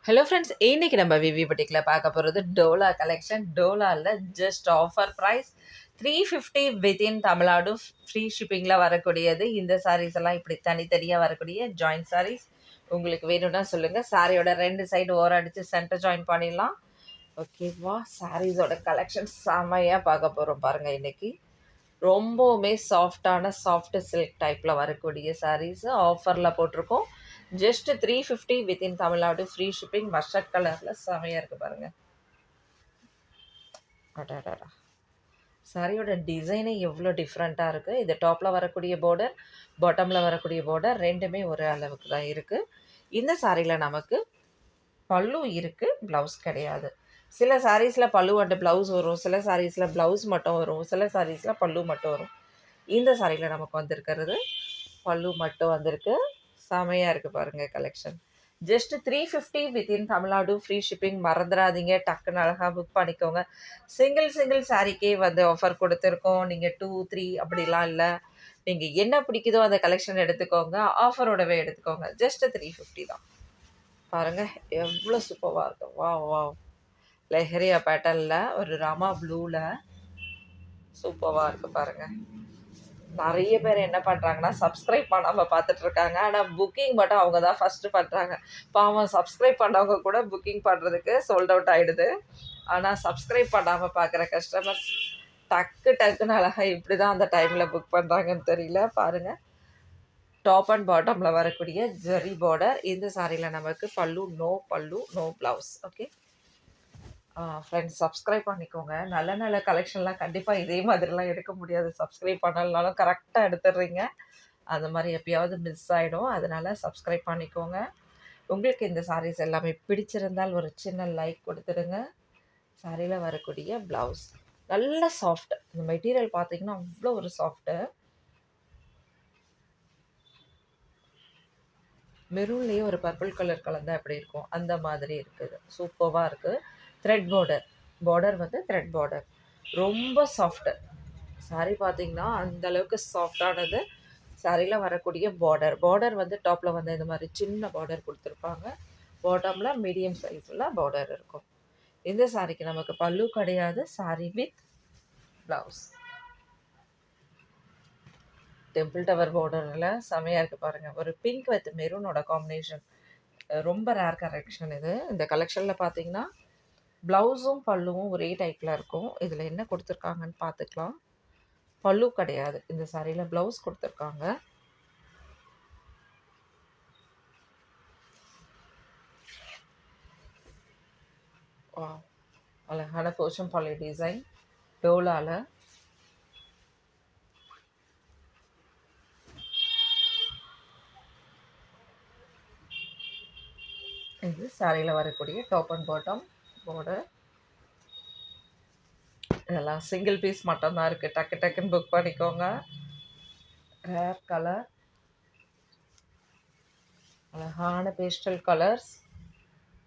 Hello friends, இன்னைக்கு நம்ம விவி பட்டிக்கில் பார்க்க போகிறது டோலா கலெக்ஷன். டோலாவில் just offer price 350 within Tamil Nadu free ஷிப்பிங்கில் வரக்கூடியது. இந்த சாரீஸ் எல்லாம் இப்படி தனித்தனியாக வரக்கூடிய ஜாயின்ட் சாரீஸ். உங்களுக்கு வேணும்னா சொல்லுங்கள். சாரியோட ரெண்டு சைடு ஓரம் அடித்து சென்டர் ஜாயின் பண்ணிடலாம். ஓகேவா? சாரீஸோட கலெக்ஷன் செம்மையாக பார்க்க போகிறோம் பாருங்கள். இன்றைக்கி ரொம்பவுமே சாஃப்ட் சில்க் டைப்பில் வரக்கூடிய சாரீஸு ஆஃபரில் போட்டிருக்கோம். Just 350 within Tamil Nadu free shipping. Mustard கலரில் செமையாக இருக்குது பாருங்கள். அடாடா, சாரியோட டிசைனே எவ்வளோ டிஃப்ரெண்ட்டாக இருக்குது. இது டாப்பில் வரக்கூடிய பார்டர், பாட்டமில் வரக்கூடிய பார்டர் ரெண்டுமே ஒரு அளவுக்கு தான் இருக்குது. இந்த சாரியில் நமக்கு பல்லு இருக்குது, ப்ளவுஸ் கிடையாது. சில சாரீஸில் பல்லு அண்ட் ப்ளவுஸ் வரும், சில சாரீஸில் ப்ளவுஸ் மட்டும் வரும், சில சாரீஸில் பல்லு மட்டும் வரும். இந்த சாரியில் நமக்கு வந்திருக்கிறது பல்லு மட்டும் வந்திருக்கு. செமையாக இருக்குது பாருங்கள் collection. Just 350 within Tamil Nadu free shipping. மறந்துடாதீங்க, டக்குன்னு அழகாக புக் பண்ணிக்கோங்க. சிங்கிள் சாரிக்கே வந்து ஆஃபர் கொடுத்துருக்கோம். நீங்கள் 2, 3 அப்படிலாம் இல்லை. நீங்கள் என்ன பிடிக்குதோ அந்த கலெக்ஷன் எடுத்துக்கோங்க, ஆஃபரோடவே எடுத்துக்கோங்க. ஜஸ்ட் 350 தான். பாருங்கள் எவ்வளோ சூப்பராக இருக்கும். வா வா, லெஹரியா பேட்டர்னில் ஒரு ராமா ப்ளூவில் சூப்பராக இருக்குது பாருங்கள். நிறைய பேர் என்ன பண்ணுறாங்கன்னா சப்ஸ்கிரைப் பண்ணாமல் பார்த்துட்ருக்காங்க. ஆனால் புக்கிங் மட்டும் அவங்க தான் ஃபஸ்ட்டு பண்ணுறாங்க. பாவம், சப்ஸ்கிரைப் பண்ணவங்க கூட புக்கிங் பண்ணுறதுக்கு சோல்ட் அவுட் ஆகிடுது. ஆனால் சப்ஸ்கிரைப் பண்ணாமல் பார்க்குற கஸ்டமர்ஸ் டக்குன்னு அழகாக இப்படி தான் அந்த டைமில் புக் பண்ணுறாங்கன்னு தெரியல. பாருங்கள், டாப் அண்ட் பாட்டமில் வரக்கூடிய ஜெரி பார்டர். இந்த சாரியில் நமக்கு பல்லு no blouse. Okay friends, subscribe பண்ணிக்கோங்க. நல்ல கலெக்ஷன்லாம் கண்டிப்பாக இதே மாதிரிலாம் எடுக்க முடியாது. சப்ஸ்கிரைப் பண்ணலனாலும் கரெக்டாக எடுத்துடுறீங்க. அந்த மாதிரி எப்பயாவது மிஸ் ஆகிடும். அதனால் சப்ஸ்கிரைப் பண்ணிக்கோங்க. உங்களுக்கு இந்த சாரீஸ் எல்லாமே பிடிச்சிருந்தால் ஒரு சின்ன லைக் கொடுத்துடுங்க. சாரியில் வரக்கூடிய ப்ளவுஸ் நல்ல சாஃப்ட். இந்த மெட்டீரியல் பார்த்தீங்கன்னா அவ்வளோ ஒரு சாஃப்ட்டு. மெரூன்லேயே ஒரு பர்பிள் கலர் கலந்தால் எப்படி இருக்கும் அந்த மாதிரி இருக்குது. சூப்பராக இருக்குது. த்ரெட் பார்டர் வந்து த்ரெட் பார்டர் ரொம்ப சாஃப்ட்டு. சாரீ பார்த்திங்கன்னா அந்தளவுக்கு சாஃப்டானது. சாரியில் வரக்கூடிய பார்டர் வந்து டாப்பில் வந்து இந்த மாதிரி சின்ன பார்டர் கொடுத்துருப்பாங்க. பாட்டமில் மீடியம் சைஸில் பார்டர் இருக்கும். இந்த சாரிக்கு நமக்கு பல்லு கிடையாது. Sorry with blouse. Temple tower பார்டரில் செமையாக இருக்குது பாருங்கள். ஒரு பிங்க் வித் மெரூனோட காம்பினேஷன். ரொம்ப ரேர் கலெக்ஷன் இது. இந்த கலெக்ஷனில் பார்த்தீங்கன்னா ப்ளவுஸும் பல்லுவும் ஒரே டைப்பில் இருக்கும். இதில் என்ன கொடுத்துருக்காங்கன்னு பார்த்துக்கலாம். பல்லு கிடையாது. இந்த சாரியில் ப்ளவுஸ் கொடுத்துருக்காங்க. அழகான போச்சம்பள்ளி டிசைன் டோலாவில். இது சாரியில் வரக்கூடிய டாப் அண்ட் பாட்டம் பார்டர். இதெல்லாம் சிங்கிள் பீஸ் மட்டும்தான் இருக்குது. டக்குன்னு புக் பண்ணிக்கோங்க. ரேர் கலர், அழகான பேஸ்டல் கலர்ஸ்.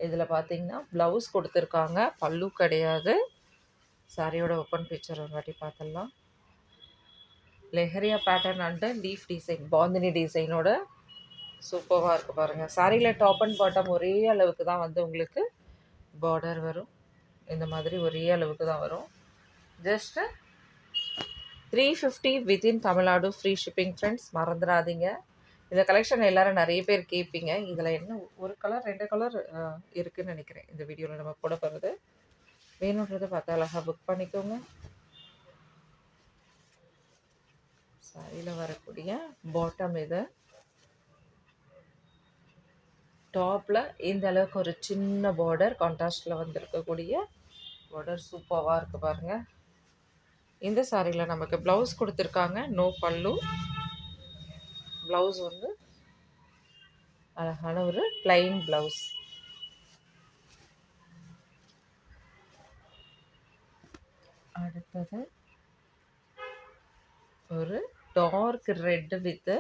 இதில் பார்த்தீங்கன்னா ப்ளவுஸ் கொடுத்துருக்காங்க, பல்லு கிடையாது. சாரியோட ஓப்பன் பிக்சர் ஒரு வாட்டி பார்த்துடலாம். Leheriya pattern and leaf design, bandhani டிசைனோட சூப்பராக இருக்குது பாருங்கள். சாரியில் டாப் அண்ட் பாட்டம் ஒரே அளவுக்கு தான் வந்து உங்களுக்கு பார்டர் வரும். இந்த மாதிரி ஒரே அளவுக்கு தான் வரும். Just 350 within Tamil Nadu free shipping. Friends, மறந்துடாதீங்க. இந்த கலெக்ஷன் எல்லோரும் நிறைய பேர் கேட்பீங்க. இதில் என்ன ஒரு கலர் 2 கலர் இருக்குதுன்னு நினைக்கிறேன். இந்த வீடியோவில் நம்ம போட போகிறது. வேணுன்றதை பார்த்து அழகாக புக் பண்ணிக்கோங்க. சாரியில் வரக்கூடிய பாட்டம் இது. டாப்பில் இந்த அளவுக்கு ஒரு சின்ன பார்டர் கான்ட்ராஸ்டில் வந்திருக்கக்கூடிய பார்டர் சூப்பராக இருக்குது பாருங்கள். இந்த சாரியில் நமக்கு ப்ளவுஸ் கொடுத்துருக்காங்க, நோ பல்லு. ப்ளவுஸ் வந்து அழகான ஒரு பிளைன் ப்ளவுஸ். அடுத்தது ஒரு டார்க் ரெட் வித்து,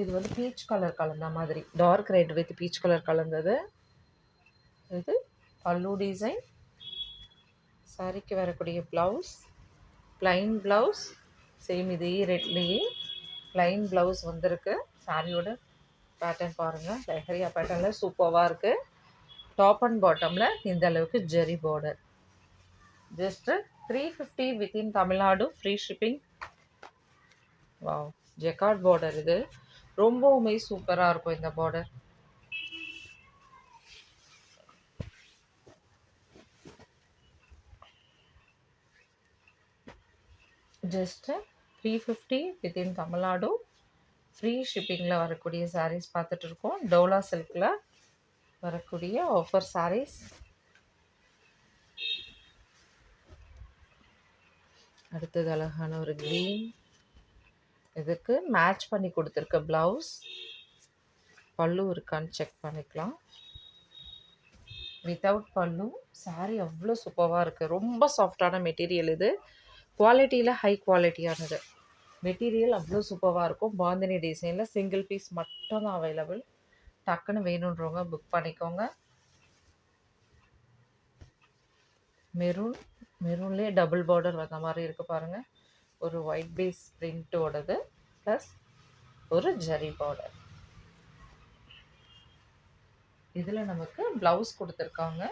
இது வந்து பீச் கலர் கலந்த மாதிரி, dark red with peach colour கலந்தது. இது பல்லு டிசைன். சாரிக்கு வரக்கூடிய ப்ளவுஸ் பிளைன் ப்ளவுஸ். சேம் இதே ரெட்லேயே பிளைன் ப்ளவுஸ் வந்திருக்கு. சாரியோட பேட்டர்ன் பாருங்கள், லெஹரியா பேட்டர்னில் சூப்பராக இருக்குது. டாப் அண்ட் பாட்டமில் இந்த அளவுக்கு zari border. Just 350 within Tamil Nadu, free shipping. Wow, jacquard border இது. ரொம்பவுமே சூப்பராக இருக்கும் இந்த border. Just 350 within Tamil Nadu, free ஷிப்பிங்கில் வரக்கூடிய சாரீஸ் பார்த்துட்டு இருக்கோம். டோலா சில்கில் வரக்கூடிய ஆஃபர் சாரீஸ். அடுத்தது அழகான ஒரு க்ரீன். இதுக்கு மேட்ச் பண்ணி கொடுத்துருக்க ப்ளவுஸ். பல்லு இருக்கான்னு செக் பண்ணிக்கலாம். வித்தவுட் பல்லு. சாரீ அவ்வளோ சூப்பராக இருக்குது. ரொம்ப சாஃப்டான மெட்டீரியல் இது. குவாலிட்டியில் ஹை குவாலிட்டியானது. மெட்டீரியல் அவ்வளோ சூப்பராக இருக்கும். பாந்தினி டிசைனில் சிங்கிள் பீஸ் மட்டும் தான் அவைலபிள். டக்குன்னு வேணுன்றவங்க புக் பண்ணிக்கோங்க. மெரூன்லேயே டபுள் பார்டர் வந்த மாதிரி இருக்குது பாருங்கள். ஒரு ஒயிட் பேஸ் பிரிண்ட்டோடது ப்ளஸ் ஒரு ஜரி பார்டர். இதில் நமக்கு ப்ளவுஸ் கொடுத்துருக்காங்க.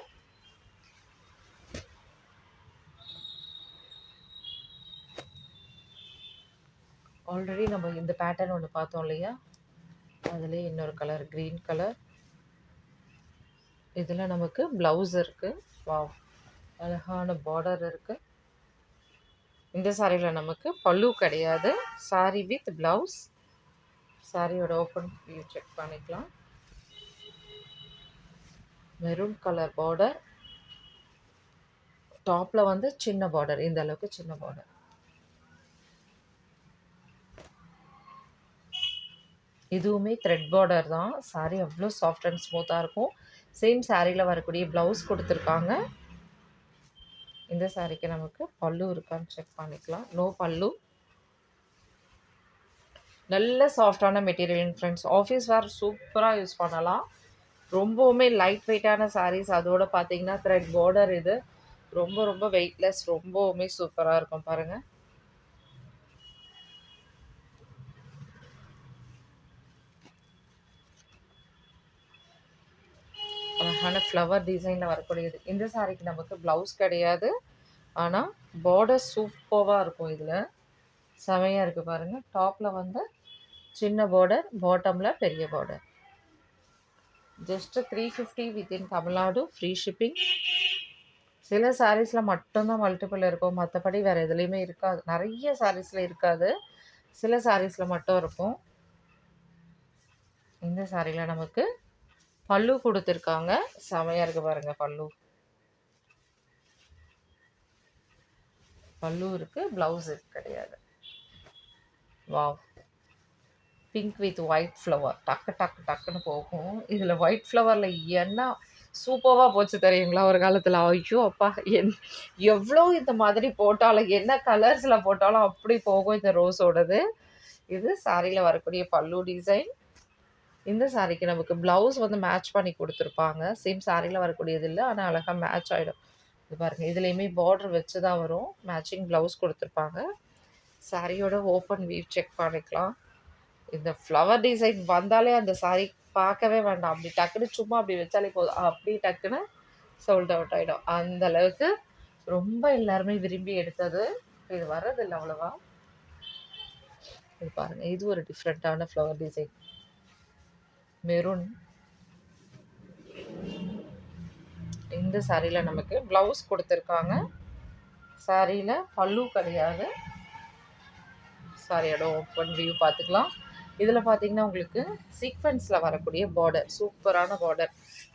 ஆல்ரெடி நம்ம இந்த பேட்டர்ன் ஒன்று பார்த்தோம் இல்லையா, அதுலேயே இன்னொரு கலர் க்ரீன் கலர். இதில் நமக்கு ப்ளவுஸ் இருக்குது. வாவ், அழகான பார்டர் இருக்குது. இந்த சாரியில் நமக்கு பல்லு கிடையாது. Sorry with blouse. சாரியோட ஓப்பன் வியூ செக் பண்ணிக்கலாம். Maroon colour border. டாப்பில் வந்து சின்ன பார்டர், இந்த அளவுக்கு சின்ன பார்டர். இதுவுமே த்ரெட் பார்டர் தான். சாரீ அவ்வளோ சாஃப்ட் அண்ட் ஸ்மூத்தாக இருக்கும். சேம் சாரியில் வரக்கூடிய ப்ளவுஸ் கொடுத்துருக்காங்க. இந்த சாரிக்கு நமக்கு பல்லு இருக்கான்னு செக் பண்ணிக்கலாம். நோ பல்லு. நல்ல சாஃப்டான மெட்டீரியல் ஃப்ரெண்ட்ஸ். ஆஃபீஸ் வேர் சூப்பராக யூஸ் பண்ணலாம். ரொம்பவுமே லைட் வெயிட்டான சாரீஸ். அதோடு பார்த்தீங்கன்னா த்ரெட் பார்டர். இது ரொம்ப ரொம்ப வெயிட்லெஸ். ரொம்பவுமே சூப்பராக இருக்கும் பாருங்கள். அழகான ஃப்ளவர் டிசைனில் வரக்கூடியது. இந்த சாரிக்கு நமக்கு ப்ளவுஸ் கிடையாது. ஆனால் பார்டர் சூப்பராக இருக்கும். இதில் செமையாக இருக்குது பாருங்கள். டாப்பில் வந்து சின்ன பார்டர், பாட்டமில் பெரிய border. Just 350 within Tamil Nadu, free shipping. சில சாரீஸில் மட்டும்தான் மல்டிபிள் இருக்கும். மற்றபடி வேறு எதுலேயுமே இருக்காது. நிறைய சாரீஸில் இருக்காது. சில சாரீஸில் மட்டும் இருக்கும். இந்த சாரியில் நமக்கு பல்லு கொடுத்துருக்காங்க. செமையாக இருக்குது பாருங்கள். பல்லு இருக்குது, ப்ளவுஸ் கிடையாது. Wow, pink with white flower. டக்குன்னு போகும். இதில் ஒயிட் ஃப்ளவரில் என்ன சூப்பராக போச்சு தெரியுங்களா ஒரு காலத்தில். ஐயோ அப்பா, எவ்வளோ இந்த மாதிரி போட்டாலும், என்ன கலர்ஸில் போட்டாலும் அப்படி போகும் இந்த ரோஸோடது. இது சாரியில் வரக்கூடிய பல்லு டிசைன். இந்த சாரிக்கு நமக்கு ப்ளவுஸ் வந்து மேட்ச் பண்ணி கொடுத்துருப்பாங்க. சேம் சாரியில் வரக்கூடியது இல்லை, ஆனால் அழகாக மேட்ச் ஆகிடும். இது பாருங்கள், இதுலேயுமே பார்டர் வச்சு தான் வரும். மேட்சிங் ப்ளவுஸ் கொடுத்துருப்பாங்க. சாரியோட ஓப்பன் வியூ செக் பண்ணிக்கலாம். இந்த ஃப்ளவர் டிசைன் வந்தாலே அந்த சாரி பார்க்கவே வேண்டாம். அப்படி டக்குன்னு சும்மா அப்படி வச்சாலே போதும், அப்படி டக்குன்னு சோல்ட் அவுட் ஆகிடும். அந்த அளவுக்கு ரொம்ப எல்லாருமே விரும்பி எடுத்தது. இது வர்றதில்லை அவ்வளோவா. இது பாருங்கள், இது ஒரு டிஃப்ரெண்ட்டான ஃப்ளவர் டிசைன். மெரூன். இந்த சாரியில் நமக்கு ப்ளவுஸ் கொடுத்துருக்காங்க. சாரியில் பல்லு கிடையாது. சாரியோட ஓப்பன் வியூ பார்த்துக்கலாம். இதில் பார்த்தீங்கன்னா உங்களுக்கு சீக்வென்ஸில் வரக்கூடிய பார்டர், சூப்பரான பார்டர்.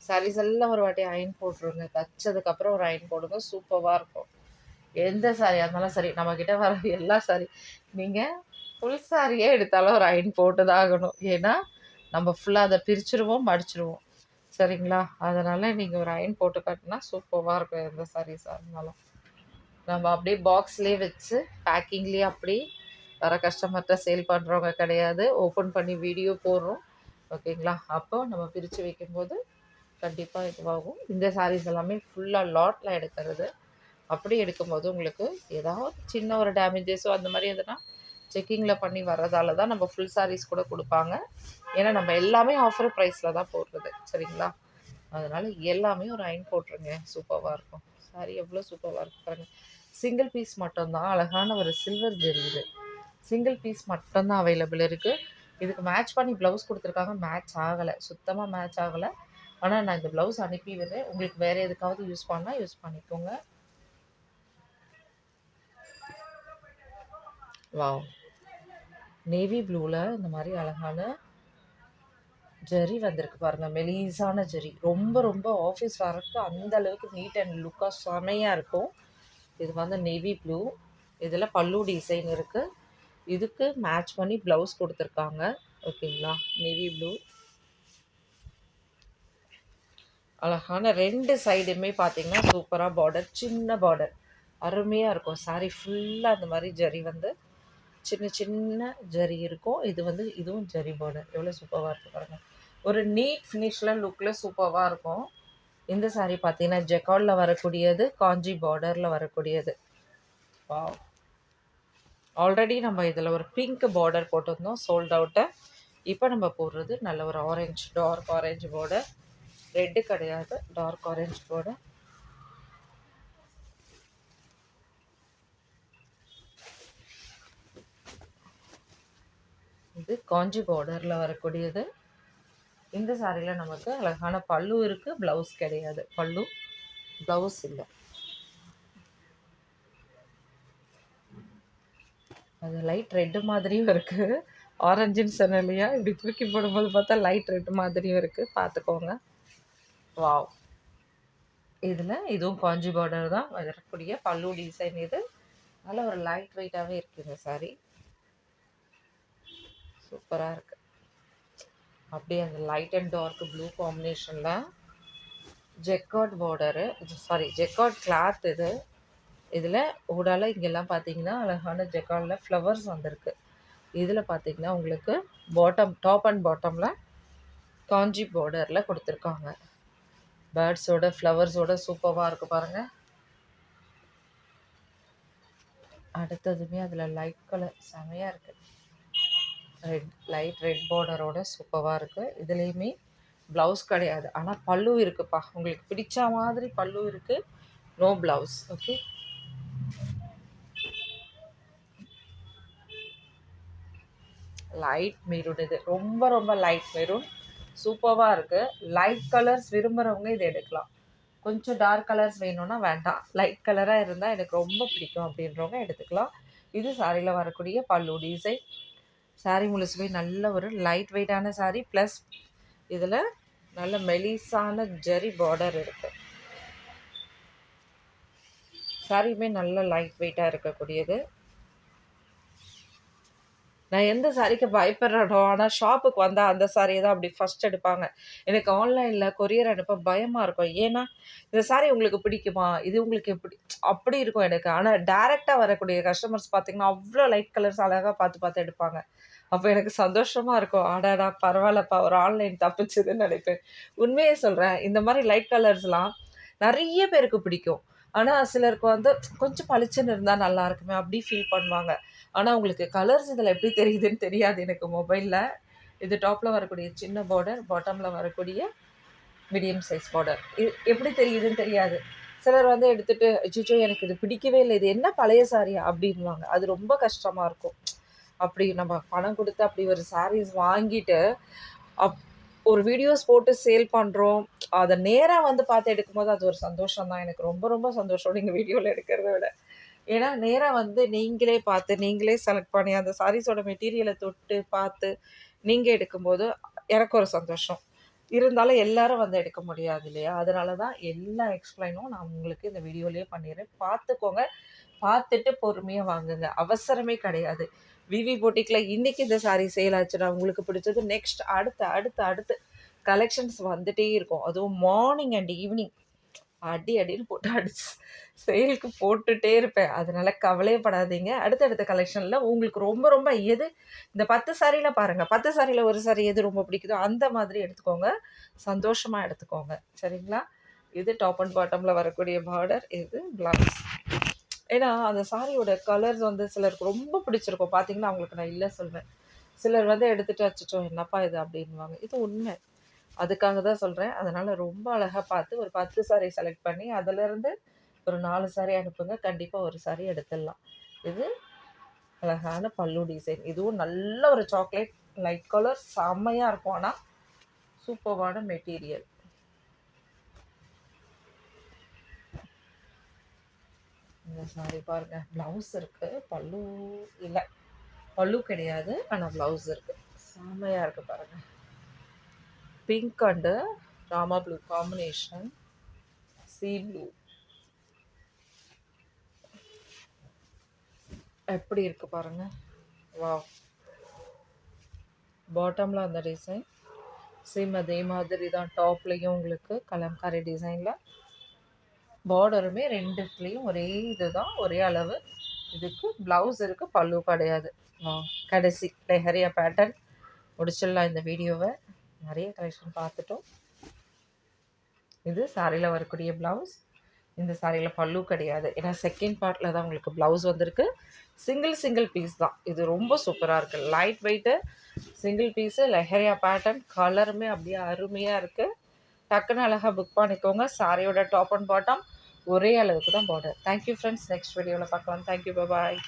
சாரீஸ் எல்லாம் ஒரு வாட்டி அயன் போட்டுருங்க. தைச்சதுக்கப்புறம் ஒரு அயன் போடுங்க, சூப்பராக இருக்கும். எந்த சாரியாக இருந்தாலும் சரி, நம்மக்கிட்ட வர எல்லா சாரி நீங்கள் ஃபுல் சாரியே எடுத்தாலும் ஒரு அயன் போட்டு தான் ஆகணும். ஏன்னா நம்ம ஃபுல்லாக அதை பிரிச்சுருவோம், மடிச்சிடுவோம். சரிங்களா? அதனால் நீங்கள் ஒரு அயன் போட்டு காட்டினா சூப்பராக இருக்கும். எந்த சாரீஸாக இருந்தாலும் நம்ம அப்படியே பாக்ஸ்லேயே வச்சு பேக்கிங்லேயே அப்படி வர கஸ்டமர்கிட்ட சேல் பண்ணுறவங்க கிடையாது. ஓப்பன் பண்ணி வீடியோ போடுறோம். ஓகேங்களா? அப்போ நம்ம பிரித்து வைக்கும்போது கண்டிப்பாக இதுவாகும். இந்த சாரீஸ் எல்லாமே ஃபுல்லாக லாட்டில் எடுக்கிறது. அப்படி எடுக்கும்போது உங்களுக்கு ஏதாவது சின்ன ஒரு டேமேஜஸோ அந்த மாதிரி எதுனா செக்கிங்கில் பண்ணி வர்றதால தான் நம்ம ஃபுல் சாரீஸ் கூட கொடுப்பாங்க. ஏன்னா நம்ம எல்லாமே ஆஃபர் ப்ரைஸில் தான் போடுறது, சரிங்களா? அதனால் எல்லாமே ஒரு அயன் போட்டுருங்க, சூப்பராக இருக்கும். சாரி எவ்வளோ சூப்பராக இருக்கும் பாருங்கள். சிங்கிள் பீஸ் மட்டும்தான், அழகான ஒரு சில்வர் ஜெரி இது. சிங்கிள் பீஸ் மட்டும்தான் அவைலபிள் இருக்குது. இதுக்கு மேட்ச் பண்ணி ப்ளவுஸ் கொடுத்துருக்காங்க, மேட்ச் ஆகலை, சுத்தமாக மேட்ச் ஆகலை. ஆனால் நான் இந்த ப்ளவுஸ் அனுப்பி விடுறேன், உங்களுக்கு வேறு எதுக்காவது யூஸ் பண்ணால் யூஸ் பண்ணிக்கோங்க. வாவ், நேவி ப்ளூவில் இந்த மாதிரி அழகான ஜெரி வந்திருக்கு பாருங்கள், மெலிசான ஜெரி. ரொம்ப ரொம்ப ஆஃபீஸ் வரக்கு அந்த அளவுக்கு நீட் அண்ட் லுக்காக செமையாக இருக்கும். இது வந்து நேவி ப்ளூ, இதில் பல்லு டிசைன் இருக்குது. இதுக்கு மேட்ச் பண்ணி ப்ளவுஸ் கொடுத்துருக்காங்க, ஓகேங்களா? நேவி ப்ளூ அழகான 2 சைடுமே பார்த்தீங்கன்னா சூப்பராக பார்டர், சின்ன பார்டர், அருமையாக இருக்கும். சாரீ ஃபுல்லாக அந்த மாதிரி ஜரி வந்து சின்ன சின்ன ஜரி இருக்கும். இது வந்து இதுவும் ஜரி பார்டர், எவ்வளோ சூப்பராக இருக்குது பாருங்கள். ஒரு நீட் ஃபினிஷில் லுக்கில் சூப்பராக இருக்கும். இந்த சாரீ பார்த்தீங்கன்னா ஜெக்கார்டில் வரக்கூடியது, காஞ்சி பார்டரில் வரக்கூடியது. வாவ், ஆல்ரெடி நம்ம இதில் ஒரு பிங்க் பார்டர் போட்டிருந்தோம், சோல்ட் அவுட்டை. இப்போ நம்ம போடுறது நல்ல ஒரு orange, dark orange border, red கிடையாது, டார்க் ஆரஞ்சு பார்டர். இது காஞ்சி பார்டரில் வரக்கூடியது. இந்த சாரியில் நமக்கு அழகான பல்லு இருக்குது, ப்ளவுஸ் கிடையாது. பல்லு ப்ளவுஸ் இல்லை. அது லைட் ரெட்டு மாதிரியும் இருக்குது, ஆரஞ்சுன்னு சொன்னேன் இல்லையா? இப்படி தூக்கி போடும்போது பார்த்தா லைட் ரெட்டு மாதிரியும் இருக்குது, பார்த்துக்கோங்க. வாவ், இதில் இதுவும் காஞ்சி பார்டர் தான் வரக்கூடிய பல்லு டிசைன். இது நல்ல ஒரு லைட் வெயிட்டாகவே இருக்குது இந்த சாரி, சூப்பராக இருக்குது. அப்படியே அந்த லைட் அண்ட் டார்க் ப்ளூ காம்பினேஷனில் jacquard border, sorry jacquard cloth இது. இதில் ஊடால இங்கெல்லாம் பார்த்தீங்கன்னா அழகான ஜெக்கார்டில் ஃப்ளவர்ஸ் வந்திருக்கு. இதில் பார்த்தீங்கன்னா உங்களுக்கு பாட்டம், டாப் அண்ட் பாட்டமில் காஞ்சி பார்டரில் கொடுத்துருக்காங்க. பேர்ட்ஸோட ஃப்ளவர்ஸோட சூப்பராக இருக்குது பாருங்கள். அடுத்ததுமே அதில் லைட் கலர் செமையாக இருக்குது, ரெட், லைட் ரெட் பார்டரோட சூப்பராக இருக்குது. இதுலேயுமே ப்ளவுஸ் கிடையாது, ஆனால் பல்லு இருக்குப்பா. உங்களுக்கு பிடிச்ச மாதிரி பல்லு இருக்குது, no blouse. Okay, light maroon, இது ரொம்ப ரொம்ப லைட் மெரூன், சூப்பராக இருக்குது. லைட் கலர்ஸ் விரும்புகிறவங்க இதை எடுக்கலாம். கொஞ்சம் டார்க் கலர்ஸ் வேணும்னா வேண்டாம், லைட் கலராக இருந்தால் எனக்கு ரொம்ப பிடிக்கும் அப்படின்றவங்க எடுத்துக்கலாம். இது சாரியில் வரக்கூடிய பல்லு டிசைன். சாரி முழுசுமே நல்ல ஒரு லைட் வெயிட்டான சாரி, ப்ளஸ் இதில் நல்ல மெலிசான ஜரி பார்டர் இருக்குது. சாரியுமே நல்ல லைட் வெயிட்டாக இருக்கக்கூடியது. நான் எந்த சாரிக்கு பயப்படுறேனோ, ஆனால் ஷாப்புக்கு வந்தால் அந்த சாரியை தான் அப்படி ஃபஸ்ட் எடுப்பாங்க. எனக்கு ஆன்லைனில் கொரியர் அனுப்ப பயமாக இருக்கும். ஏன்னா இந்த சாரி உங்களுக்கு பிடிக்குமா, இது உங்களுக்கு எப்படி, அப்படி இருக்கும் எனக்கு. ஆனால் டேரெக்டாக வரக்கூடிய கஸ்டமர்ஸ் பார்த்திங்கன்னா அவ்வளோ லைட் கலர்ஸ் அழகாக பார்த்து பார்த்து எடுப்பாங்க. அப்போ எனக்கு சந்தோஷமாக இருக்கும், ஆடாடா பரவாயில்லப்பா, ஒரு ஆன்லைன் தப்பிச்சுதுன்னு நினைப்பேன். உண்மையே சொல்கிறேன், இந்த மாதிரி லைட் கலர்ஸ்லாம் நிறைய பேருக்கு பிடிக்கும். ஆனால் சிலருக்கு வந்து கொஞ்சம் பளிச்சுன்னு இருந்தால் நல்லா இருக்குமே அப்படி ஃபீல் பண்ணுவாங்க. ஆனால் உங்களுக்கு கலர்ஸ் இதில் எப்படி தெரியுதுன்னு தெரியாது எனக்கு மொபைலில். இது டாப்பில் வரக்கூடிய சின்ன பார்டர், பாட்டமில் வரக்கூடிய மீடியம் சைஸ் பார்டர். இது எப்படி தெரியுதுன்னு தெரியாது. சிலர் வந்து எடுத்துகிட்டு அச்சச்சோ எனக்கு இது பிடிக்கவே இல்லை, இது என்ன பழைய சாரியா அப்படின்வாங்க. அது ரொம்ப கஷ்டமாக இருக்கும். அப்படி நம்ம பணம் கொடுத்து அப்படி ஒரு சாரீஸ் வாங்கிட்டு ஒரு வீடியோஸ் போட்டு சேல் பண்ணுறோம், அதை நேராக வந்து பார்த்து எடுக்கும்போது அது ஒரு சந்தோஷம் தான். எனக்கு ரொம்ப ரொம்ப சந்தோஷம் நீங்கள் வீடியோவில் எடுக்கிறத விட. ஏன்னா நேராக வந்து நீங்களே பார்த்து நீங்களே செலக்ட் பண்ணி அந்த சாரீஸோட மெட்டீரியலை தொட்டு பார்த்து நீங்கள் எடுக்கும்போது எனக்கு ஒரு சந்தோஷம். இருந்தாலும் எல்லாரும் வந்து எடுக்க முடியாது இல்லையா? அதனால தான் எல்லா எக்ஸ்பிளைனும் நான் உங்களுக்கு இந்த வீடியோலேயே பண்ணிடுறேன், பார்த்துக்கோங்க. பார்த்துட்டு பொறுமையாக வாங்குங்க, அவசரமே கிடையாது. விவி பொட்டிக்கில் இன்றைக்கி இந்த சாரீ சேல் ஆச்சுன்னா உங்களுக்கு பிடிச்சது நெக்ஸ்ட் அடுத்து அடுத்து அடுத்து கலெக்ஷன்ஸ் வந்துகிட்டே இருக்கும். அதுவும் மார்னிங் அண்ட் ஈவினிங் அடின்னு போட்டு அடிச்சு சேலுக்கு போட்டுகிட்டே இருப்பேன். அதனால் கவலையப்படாதீங்க. அடுத்தடுத்த கலெக்ஷனில் உங்களுக்கு ரொம்ப ரொம்ப எது இந்த 10 சாரியில் பாருங்கள், 10 சாரியில் ஒரு சாரி எது ரொம்ப பிடிக்குதோ அந்த மாதிரி எடுத்துக்கோங்க, சந்தோஷமாக எடுத்துக்கோங்க, சரிங்களா? இது டாப் அண்ட் பாட்டமில் வரக்கூடிய பார்டர், இது ப்ளவுஸ். ஏன்னா, அந்த சாரியோட கலர்ஸ் வந்து சிலருக்கு ரொம்ப பிடிச்சிருக்கும். பார்த்தீங்கன்னா, அவங்களுக்கு நான் இல்ல சொல்வேன். சிலர் வந்து எடுத்துட்டு, "அச்சச்சோ! என்னப்பா இது?" அப்படின்னுவாங்க. இது உண்மை. அதுக்காக தான் சொல்றேன். அதனால ரொம்ப அழகா பார்த்து ஒரு 10 சாரி செலக்ட் பண்ணி, அதிலிருந்து ஒரு 4 சாரி அனுப்புங்க. கண்டிப்பா ஒரு சாரி எடுத்துடலாம். இது அழகான பல்லு டிசைன். இதுவும் நல்ல ஒரு சாக்லேட் லைட் கலர் செம்மையா இருக்கும் ஆனா. சூப்பர்வான மெட்டீரியல். இந்த சாரி பாருங்க. ப்ளவுஸ் இருக்கு. பல்லு இல்ல. பல்லு கிடையாது. ஆனா ப்ளவுஸ் இருக்கு. செம்மையா இருக்கு பாருங்க. Pink and Rama blue combination. Sea blue. எப்படி இருக்கு பாருங்க. வாவ்! பாட்டம்ல அந்த டிசைன். சேம் அதே மாதிரி தான் டாப்லயும் உங்களுக்கு கலம்காரி டிசைன்ல. பார்டருமே 2த்துலயும் ஒரே இதுதான். ஒரே அளவு. இதுக்கு ப்ளவுஸ் இருக்கு. பல்லு கிடையாது. கடைசி லெஹரியா பேட்டர்ன். முடிச்சிடலாம் இந்த வீடியோவை. நிறைய கலெக்ஷன் பார்த்துட்டோம். இது சாரியில் வரக்கூடிய ப்ளவுஸ். இந்த சாரியில் பல்லு கிடையாது. ஏன்னா செகண்ட் பார்ட்டில் தான் உங்களுக்கு ப்ளவுஸ் வந்திருக்கு. சிங்கிள் பீஸ் தான். இது ரொம்ப சூப்பராக இருக்குது. Light weight single piece leheriya pattern. கலருமே அப்படியே அருமையாக இருக்குது. டக்குன்னு அழகாக புக் பண்ணிக்கோங்க. சாரியோட டாப் அண்ட் பாட்டம் ஒரே அளவுக்கு தான் பார்டர். Thank you friends. நெக்ஸ்ட் வீடியோவில் பார்க்கலாம். தேங்க்யூ. பாய்.